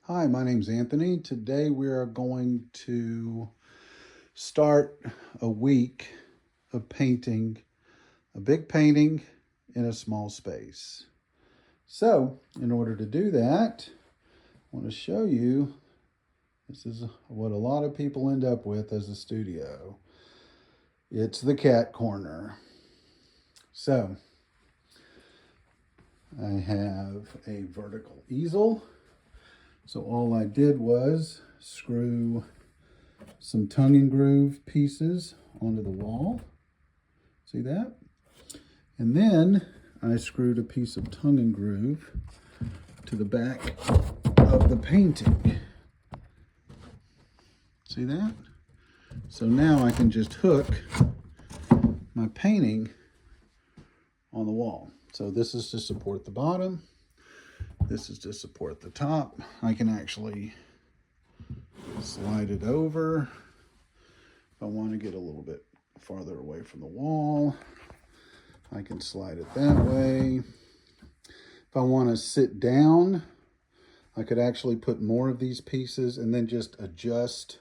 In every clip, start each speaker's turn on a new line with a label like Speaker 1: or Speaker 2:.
Speaker 1: Hi, my name's Anthony. Today we are going to start a week of painting a big painting in a small space. So, in order to do that, I want to show you this is what a lot of people end up with as a studio. It's the cat corner. So, I have a vertical easel. So all I did was screw some tongue and groove pieces onto the wall. See that? And then I screwed a piece of tongue and groove to the back of the painting. See that? So now I can just hook my painting on the wall. So this is to support the bottom. This is to support the top. I can actually slide it over if I want to get a little bit farther away from the wall. I can slide it that way. If I want to sit down, I could actually put more of these pieces and then just adjust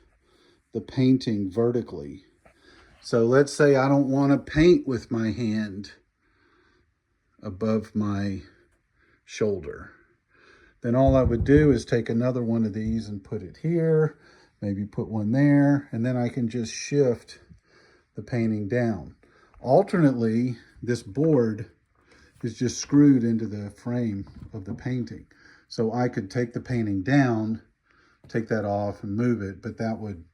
Speaker 1: the painting vertically. So let's say I don't want to paint with my hand above my shoulder. Then all I would do is take another one of these and put it here, maybe put one there, and then I can just shift the painting down. Alternately, this board is just screwed into the frame of the painting. So I could take the painting down, take that off and move it, but that would,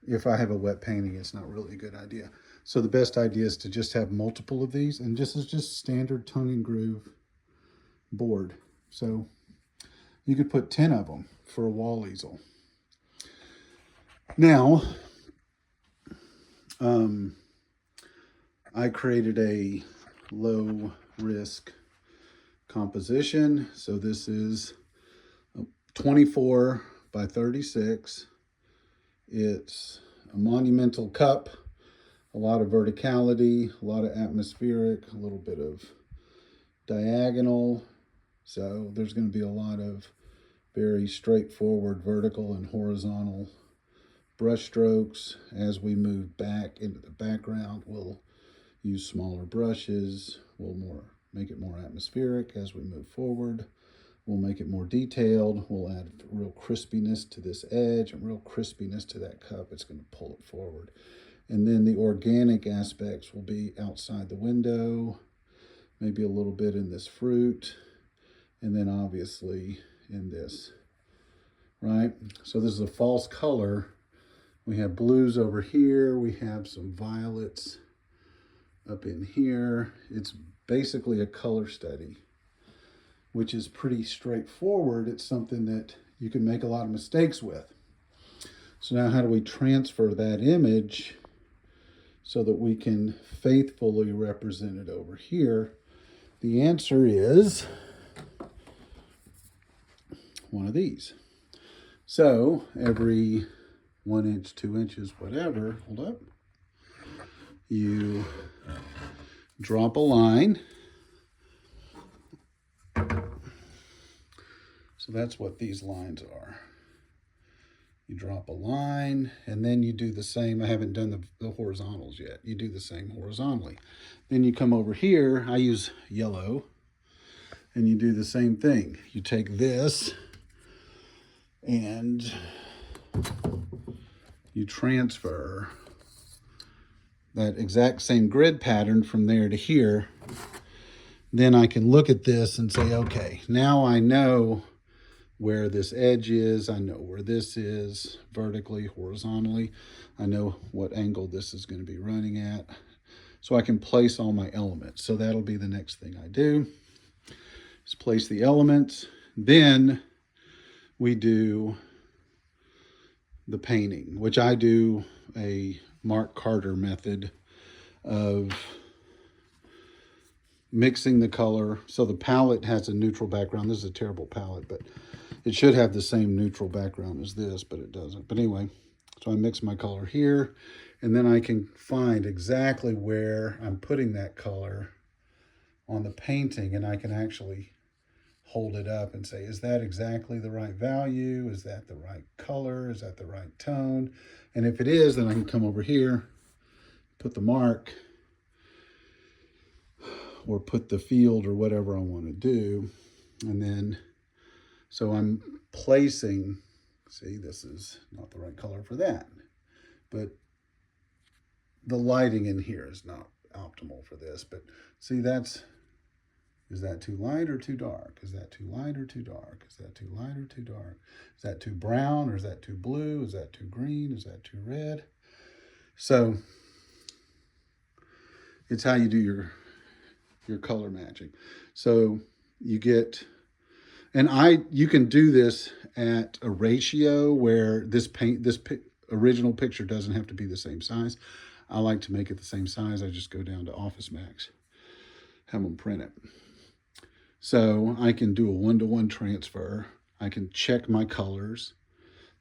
Speaker 1: if I have a wet painting, it's not really a good idea. So the best idea is to just have multiple of these, and this is just standard tongue and groove board. So you could put 10 of them for a wall easel. Now, I created a low risk composition. So this is 24 by 36. It's a monumental cup, a lot of verticality, a lot of atmospheric, a little bit of diagonal. So there's going to be a lot of very straightforward vertical and horizontal brush strokes. As we move back into the background, we'll use smaller brushes. We'll make it more atmospheric. As we move forward, we'll make it more detailed. We'll add real crispiness to this edge and real crispiness to that cup. It's going to pull it forward. And then the organic aspects will be outside the window, maybe a little bit in this fruit, and then obviously in this, right? So this is a false color. We have blues over here. We have some violets up in here. It's basically a color study, which is pretty straightforward. It's something that you can make a lot of mistakes with. So now how do we transfer that image so that we can faithfully represent it over here? The answer is one of these. So every 1 inch, 2 inches, whatever, hold up, you drop a line. So that's what these lines are. You drop a line and then you do the same. I haven't done the horizontals yet. You do the same horizontally. Then you come over here, I use yellow, and you do the same thing. You take this and you transfer that exact same grid pattern from there to here. Then I can look at this and say, okay, now I know where this edge is. I know where this is vertically, horizontally. I know what angle this is going to be running at. So I can place all my elements. So that'll be the next thing I do, is place the elements. Then we do the painting, which I do a Mark Carter method of mixing the color. So the palette has a neutral background. This is a terrible palette, but it should have the same neutral background as this, but it doesn't. But anyway, so I mix my color here, and then I can find exactly where I'm putting that color on the painting, and I can actually hold it up and say, is that exactly the right value? Is that the right color? Is that the right tone? And if it is, then I can come over here, put the mark, or put the field or whatever I want to do. And then, so I'm placing, see, this is not the right color for that, but the lighting in here is not optimal for this. But see, is that too light or too dark? Is that too light or too dark? Is that too light or too dark? Is that too brown or is that too blue? Is that too green? Is that too red? So it's how you do your color matching. So you get, and you can do this at a ratio where this original picture doesn't have to be the same size. I like to make it the same size. I just go down to Office Max, have them print it. So I can do a 1-to-1 transfer. I can check my colors.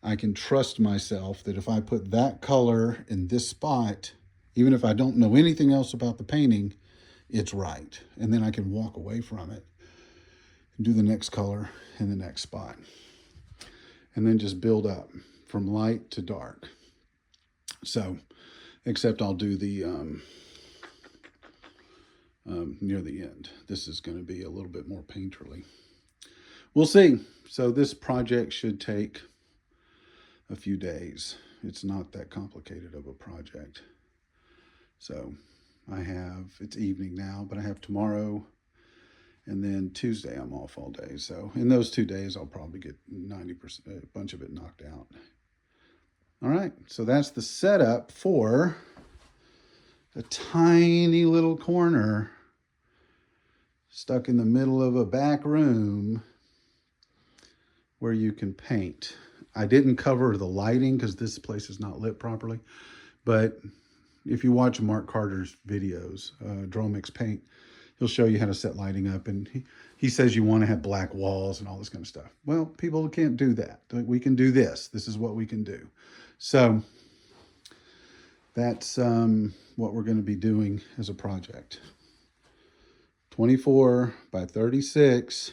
Speaker 1: I can trust myself that if I put that color in this spot, even if I don't know anything else about the painting, it's right. And then I can walk away from it and do the next color in the next spot. And then just build up from light to dark. So, except I'll do the near the end. This is going to be a little bit more painterly. We'll see. So this project should take a few days. It's not that complicated of a project. So it's evening now, but I have tomorrow and then Tuesday I'm off all day. So in those 2 days, I'll probably get 90%, a bunch of it knocked out. All right, so that's the setup for a tiny little corner stuck in the middle of a back room where you can paint. I didn't cover the lighting because this place is not lit properly, but if you watch Mark Carter's videos, Dromix Paint, he'll show you how to set lighting up, and he says you want to have black walls and all this kind of stuff. Well, people can't do that. We can do this. This is what we can do. So that's what we're going to be doing as a project. 24 by 36,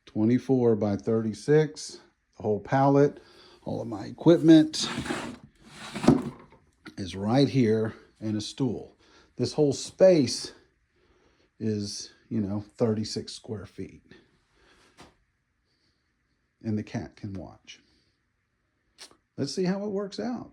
Speaker 1: 24 by 36, the whole palette, all of my equipment is right here, and a stool. This whole space is, 36 square feet. And the cat can watch. Let's see how it works out.